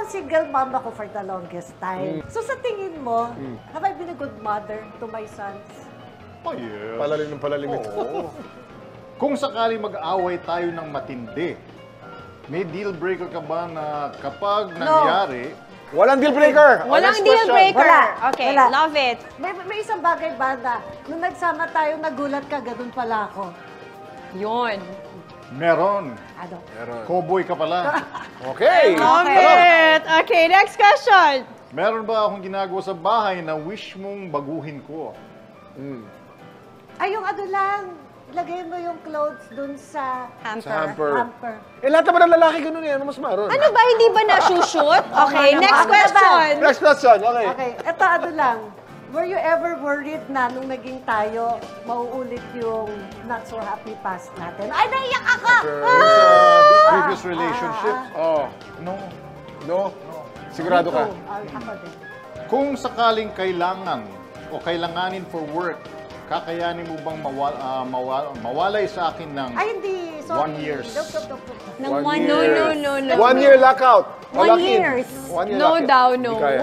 single mom ako for the longest time. So sa tingin mo, have I been a good mother to my sons? Oh, yes. Palalim ng palalim ito. Kung sakali mag-away tayo ng matindi, may deal breaker ka ba na kapag nangyari, Walang deal breaker. Walang Next deal question. breaker. Wala. Okay, Wala. love it. May isang bagay ba na nung nagsama tayo, nagulat ka, ganun pala ako. Yun. meron, Ano? cowboy ka pala. Okay. Love it. Okay, next question. Meron ba akong ginagawa sa bahay na wish mong baguhin ko? Ay, yung ano lang, ilagay mo yung clothes dun sa Hamper. Sa hamper. hamper. Eh, lahat naman ng lalaki ganun eh. Ano mas maroon? Ano ba, hindi ba na-shoot? Okay, next Ano ba? question. Next question. Okay. Okay, eto ano lang. Were you ever worried na nung naging tayo, mauulit yung not so happy past natin? Ay, naiyak ako! Sa previous relationship? Oh. No. No? Sigurado ka? Ako din. Kung sakaling kailangan o kailanganin for work, kakayanin mo bang mawalay sa akin ng Ay, hindi. Sorry. 1 year? Ng 1 no, year. no. 1 year lockout. 1 Lock-in. years. 1 year No lock-in. daw, Hindi no. kaya.